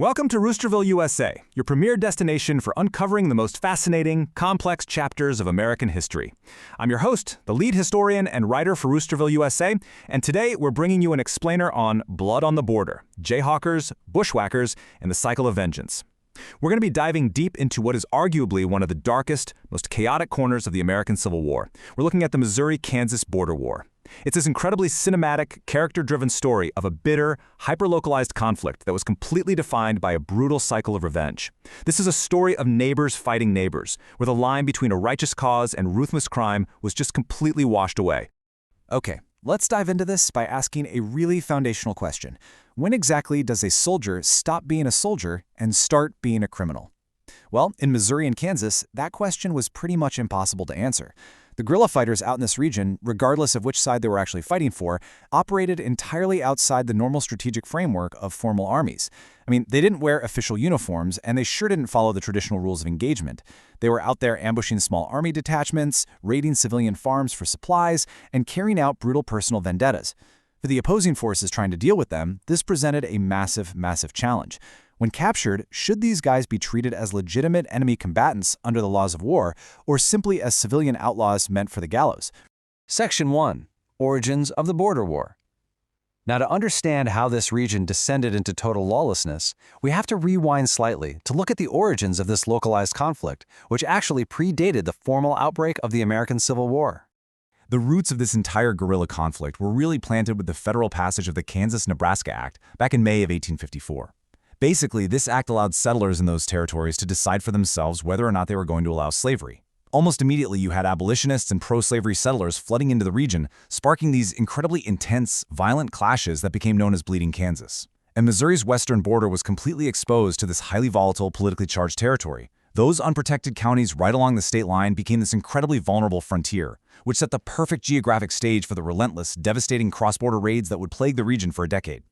Welcome to Roosterville USA, your premier destination for uncovering the most fascinating, complex chapters of American history. I'm your host, the lead historian and writer for Roosterville USA, and today we're bringing you an explainer on blood on the border, Jayhawkers, bushwhackers, and the cycle of vengeance. We're going to be diving deep into what is arguably one of the darkest, most chaotic corners of the American Civil War. We're looking at the Missouri-Kansas border war. It's this incredibly cinematic, character-driven story of a bitter, hyper-localized conflict that was completely defined by a brutal cycle of revenge. This is a story of neighbors fighting neighbors, where the line between a righteous cause and ruthless crime was just completely washed away. Okay, let's dive into this by asking a really foundational question. When exactly does a soldier stop being a soldier and start being a criminal? Well, in Missouri and Kansas, that question was pretty much impossible to answer. The guerrilla fighters out in this region, regardless of which side they were actually fighting for, operated entirely outside the normal strategic framework of formal armies. I mean, they didn't wear official uniforms, and they sure didn't follow the traditional rules of engagement. They were out there ambushing small army detachments, raiding civilian farms for supplies, and carrying out brutal personal vendettas. For the opposing forces trying to deal with them, this presented a massive, massive challenge. When captured, should these guys be treated as legitimate enemy combatants under the laws of war, or simply as civilian outlaws meant for the gallows? Section 1. Origins of the Border War. Now, to understand how this region descended into total lawlessness, we have to rewind slightly to look at the origins of this localized conflict, which actually predated the formal outbreak of the American Civil War. The roots of this entire guerrilla conflict were really planted with the federal passage of the Kansas-Nebraska Act back in May of 1854. Basically, this act allowed settlers in those territories to decide for themselves whether or not they were going to allow slavery. Almost immediately, you had abolitionists and pro-slavery settlers flooding into the region, sparking these incredibly intense, violent clashes that became known as Bleeding Kansas. And Missouri's western border was completely exposed to this highly volatile, politically charged territory. Those unprotected counties right along the state line became this incredibly vulnerable frontier, which set the perfect geographic stage for the relentless, devastating cross-border raids that would plague the region for a decade.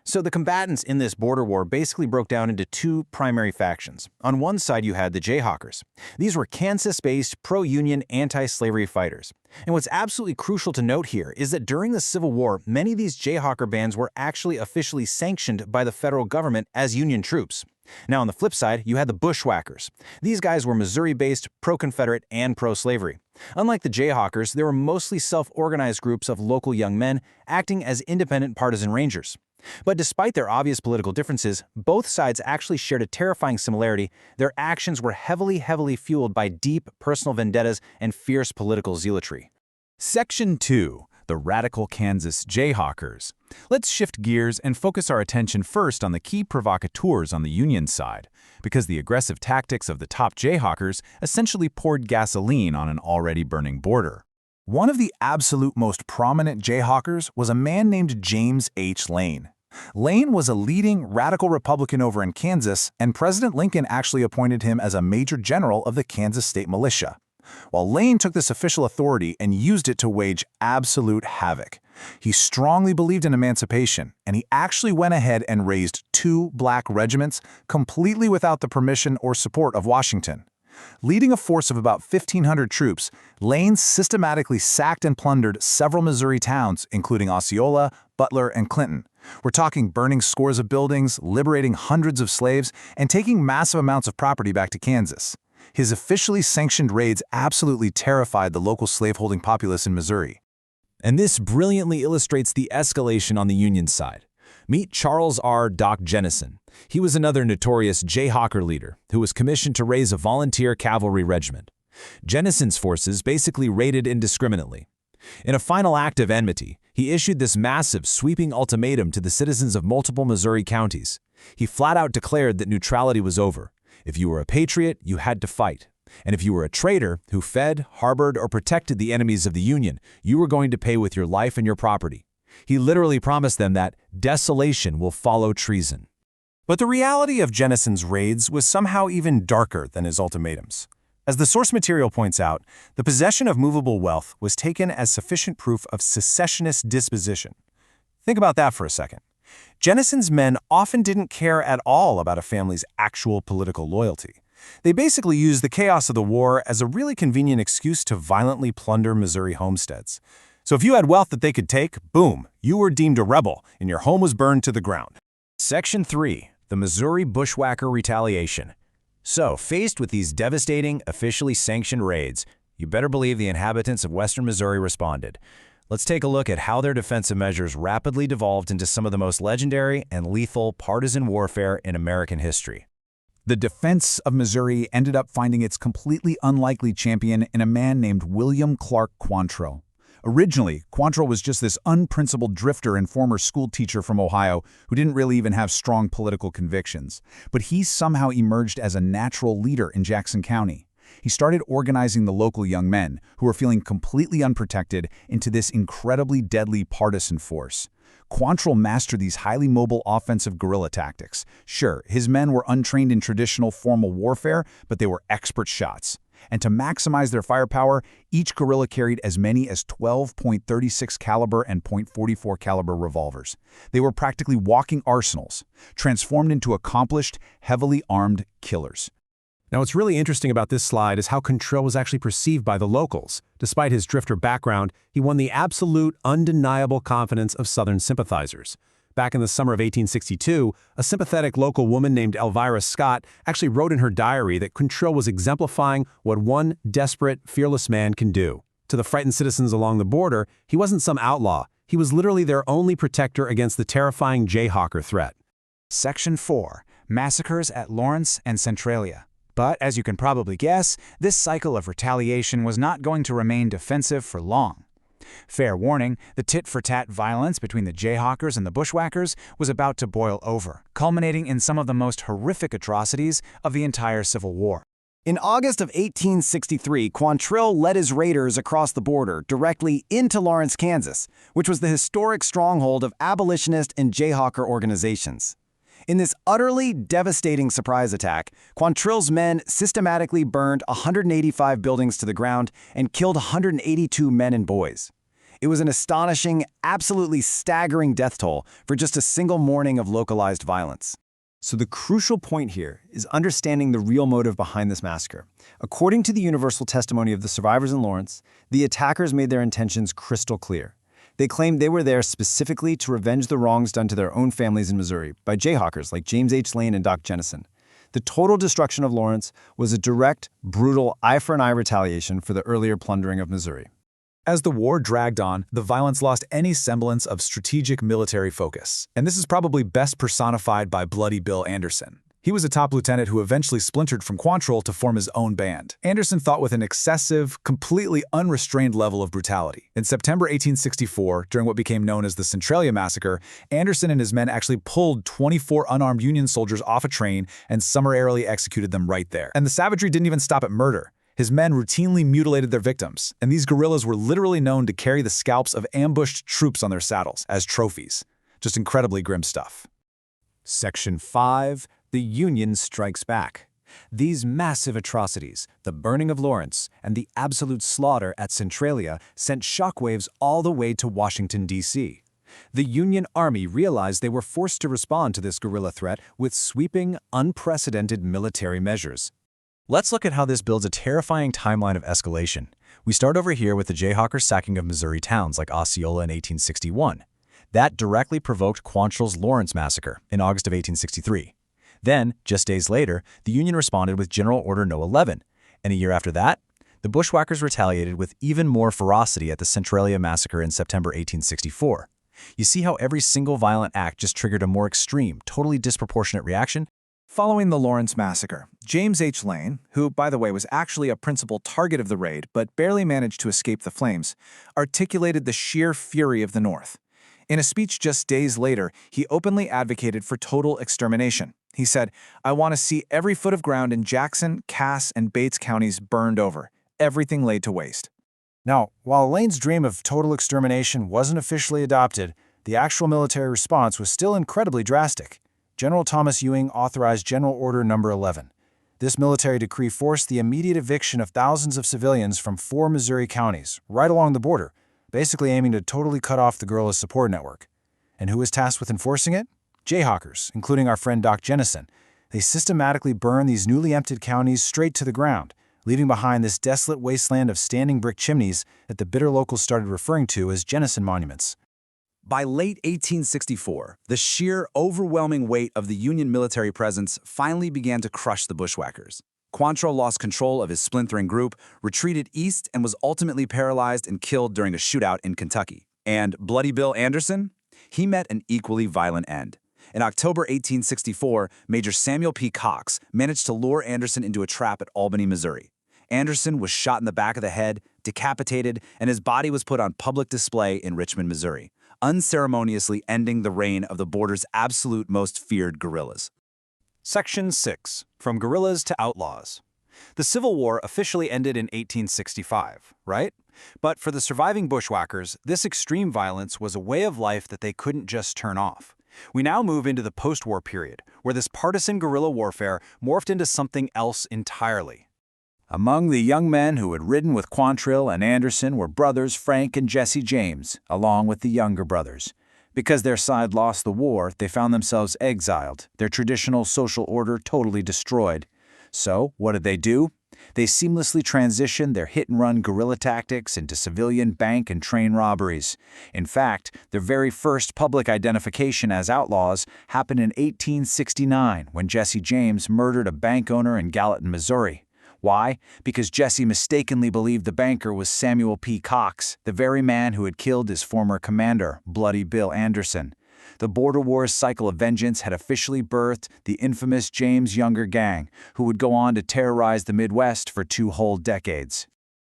So the combatants in this border war basically broke down into two primary factions. On one side, you had the Jayhawkers. These were Kansas-based, pro-union, anti-slavery fighters. And what's absolutely crucial to note here is that during the Civil War, many of these Jayhawker bands were actually officially sanctioned by the federal government as Union troops. Now, on the flip side, you had the bushwhackers. These guys were Missouri-based, pro-Confederate, and pro-slavery. Unlike the Jayhawkers, they were mostly self-organized groups of local young men acting as independent partisan rangers. But despite their obvious political differences, both sides actually shared a terrifying similarity. Their actions were heavily fueled by deep personal vendettas and fierce political zealotry. Section 2. The Radical Kansas Jayhawkers. Let's shift gears and focus our attention first on the key provocateurs on the Union side, because the aggressive tactics of the top Jayhawkers essentially poured gasoline on an already burning border. One of the absolute most prominent Jayhawkers was a man named James H. Lane. Lane was a leading radical Republican over in Kansas, and President Lincoln actually appointed him as a major general of the Kansas State Militia. While Lane took this official authority and used it to wage absolute havoc. He strongly believed in emancipation, and he actually went ahead and raised 2 black regiments completely without the permission or support of Washington. Leading a force of about 1,500 troops, Lane systematically sacked and plundered several Missouri towns, including Osceola, Butler, and Clinton. We're talking burning scores of buildings, liberating hundreds of slaves, and taking massive amounts of property back to Kansas. His officially sanctioned raids absolutely terrified the local slaveholding populace in Missouri. And this brilliantly illustrates the escalation on the Union side. Meet Charles R. Doc Jennison. He was another notorious Jayhawker leader who was commissioned to raise a volunteer cavalry regiment. Jennison's forces basically raided indiscriminately. In a final act of enmity, he issued this massive, sweeping ultimatum to the citizens of multiple Missouri counties. He flat out declared that neutrality was over. If you were a patriot, you had to fight. And if you were a traitor who fed, harbored, or protected the enemies of the Union, you were going to pay with your life and your property. He literally promised them that desolation will follow treason. But the reality of Jennison's raids was somehow even darker than his ultimatums. As the source material points out, the possession of movable wealth was taken as sufficient proof of secessionist disposition. Think about that for a second. Jennison's men often didn't care at all about a family's actual political loyalty. They basically used the chaos of the war as a really convenient excuse to violently plunder Missouri homesteads. So if you had wealth that they could take, boom, you were deemed a rebel, and your home was burned to the ground. Section 3. the Missouri Bushwhacker Retaliation. So, faced with these devastating, officially sanctioned raids, you better believe the inhabitants of western Missouri responded. Let's take a look at how their defensive measures rapidly devolved into some of the most legendary and lethal partisan warfare in American history. The defense of Missouri ended up finding its completely unlikely champion in a man named William Clark Quantrill. Originally, Quantrill was just this unprincipled drifter and former schoolteacher from Ohio who didn't really even have strong political convictions. But he somehow emerged as a natural leader in Jackson County. He started organizing the local young men, who were feeling completely unprotected, into this incredibly deadly partisan force. Quantrill mastered these highly mobile offensive guerrilla tactics. Sure, his men were untrained in traditional formal warfare, but they were expert shots. And to maximize their firepower, each guerrilla carried as many as 12.36 caliber and .44 caliber revolvers. They were practically walking arsenals, transformed into accomplished, heavily armed killers. Now, what's really interesting about this slide is how Quantrill was actually perceived by the locals. Despite his drifter background, he won the absolute, undeniable confidence of Southern sympathizers. Back in the summer of 1862, a sympathetic local woman named Elvira Scott actually wrote in her diary that Quantrill was exemplifying what one desperate, fearless man can do. To the frightened citizens along the border, he wasn't some outlaw. He was literally their only protector against the terrifying Jayhawker threat. Section 4. Massacres at Lawrence and Centralia. But, as you can probably guess, this cycle of retaliation was not going to remain defensive for long. Fair warning, the tit-for-tat violence between the Jayhawkers and the Bushwhackers was about to boil over, culminating in some of the most horrific atrocities of the entire Civil War. In August of 1863, Quantrill led his raiders across the border directly into Lawrence, Kansas, which was the historic stronghold of abolitionist and Jayhawker organizations. In this utterly devastating surprise attack, Quantrill's men systematically burned 185 buildings to the ground and killed 182 men and boys. It was an astonishing, absolutely staggering death toll for just a single morning of localized violence. So the crucial point here is understanding the real motive behind this massacre. According to the universal testimony of the survivors in Lawrence, the attackers made their intentions crystal clear. They claimed they were there specifically to revenge the wrongs done to their own families in Missouri by Jayhawkers like James H. Lane and Doc Jennison. The total destruction of Lawrence was a direct, brutal eye-for-an-eye retaliation for the earlier plundering of Missouri. As the war dragged on, the violence lost any semblance of strategic military focus. And this is probably best personified by Bloody Bill Anderson. He was a top lieutenant who eventually splintered from Quantrill to form his own band. Anderson fought with an excessive, completely unrestrained level of brutality. In September 1864, during what became known as the Centralia Massacre, Anderson and his men actually pulled 24 unarmed Union soldiers off a train and summarily executed them right there. And the savagery didn't even stop at murder. His men routinely mutilated their victims, and these guerrillas were literally known to carry the scalps of ambushed troops on their saddles as trophies. Just incredibly grim stuff. Section 5. The Union Strikes Back. These massive atrocities, the burning of Lawrence and the absolute slaughter at Centralia, sent shockwaves all the way to Washington, D.C. The Union Army realized they were forced to respond to this guerrilla threat with sweeping, unprecedented military measures. Let's look at how this builds a terrifying timeline of escalation. We start over here with the Jayhawkers' sacking of Missouri towns like Osceola in 1861. That directly provoked Quantrill's Lawrence Massacre in August of 1863. Then, just days later, the Union responded with General Order No. 11, and a year after that, the Bushwhackers retaliated with even more ferocity at the Centralia Massacre in September 1864. You see how every single violent act just triggered a more extreme, totally disproportionate reaction? Following the Lawrence Massacre, James H. Lane, who, by the way, was actually a principal target of the raid but barely managed to escape the flames, articulated the sheer fury of the North. In a speech just days later, he openly advocated for total extermination. He said, "I want to see every foot of ground in Jackson, Cass, and Bates counties burned over, everything laid to waste." Now, while Lane's dream of total extermination wasn't officially adopted, the actual military response was still incredibly drastic. General Thomas Ewing authorized General Order No. 11. This military decree forced the immediate eviction of thousands of civilians from 4 Missouri counties, right along the border, basically aiming to totally cut off the guerrilla support network. And who was tasked with enforcing it? Jayhawkers, including our friend Doc Jennison. They systematically burned these newly emptied counties straight to the ground, leaving behind this desolate wasteland of standing brick chimneys that the bitter locals started referring to as Jennison monuments. By late 1864, the sheer, overwhelming weight of the Union military presence finally began to crush the bushwhackers. Quantrill lost control of his splintering group, retreated east, and was ultimately paralyzed and killed during a shootout in Kentucky. And Bloody Bill Anderson? He met an equally violent end. In October 1864, Major Samuel P. Cox managed to lure Anderson into a trap at Albany, Missouri. Anderson was shot in the back of the head, decapitated, and his body was put on public display in Richmond, Missouri, unceremoniously ending the reign of the border's absolute most feared guerrillas. Section 6. From Guerrillas to Outlaws. The Civil War officially ended in 1865, right? But for the surviving bushwhackers, this extreme violence was a way of life that they couldn't just turn off. We now move into the post-war period, where this partisan guerrilla warfare morphed into something else entirely. Among the young men who had ridden with Quantrill and Anderson were brothers Frank and Jesse James, along with the younger brothers. Because their side lost the war, they found themselves exiled, their traditional social order totally destroyed. So, what did they do? They seamlessly transitioned their hit-and-run guerrilla tactics into civilian bank and train robberies. In fact, their very first public identification as outlaws happened in 1869 when Jesse James murdered a bank owner in Gallatin, Missouri. Why? Because Jesse mistakenly believed the banker was Samuel P. Cox, the very man who had killed his former commander, Bloody Bill Anderson. The Border Wars cycle of vengeance had officially birthed the infamous James Younger Gang, who would go on to terrorize the Midwest for 2 whole decades.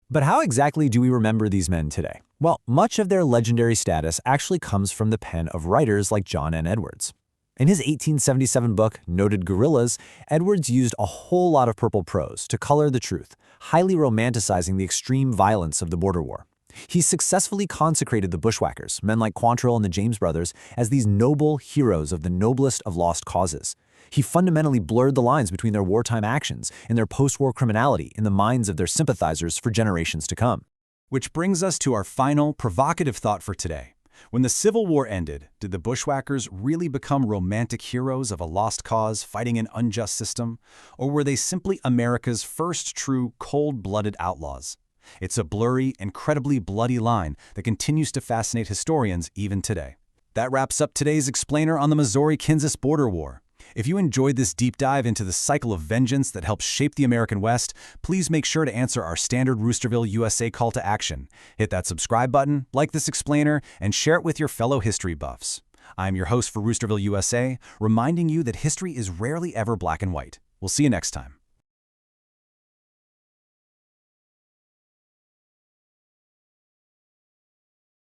But how exactly do we remember these men today? Well, much of their legendary status actually comes from the pen of writers like John N. Edwards. In his 1877 book, Noted Guerrillas, Edwards used a whole lot of purple prose to color the truth, highly romanticizing the extreme violence of the border war. He successfully consecrated the bushwhackers, men like Quantrill and the James brothers, as these noble heroes of the noblest of lost causes. He fundamentally blurred the lines between their wartime actions and their post-war criminality in the minds of their sympathizers for generations to come. Which brings us to our final, provocative thought for today. When the Civil War ended, did the bushwhackers really become romantic heroes of a lost cause fighting an unjust system? Or were they simply America's first true cold-blooded outlaws? It's a blurry, incredibly bloody line that continues to fascinate historians even today. That wraps up today's explainer on the Missouri-Kansas border war. If you enjoyed this deep dive into the cycle of vengeance that helped shape the American West, please make sure to answer our standard Roosterville USA call to action. Hit that subscribe button, like this explainer, and share it with your fellow history buffs. I'm your host for Roosterville USA, reminding you that history is rarely ever black and white. We'll see you next time.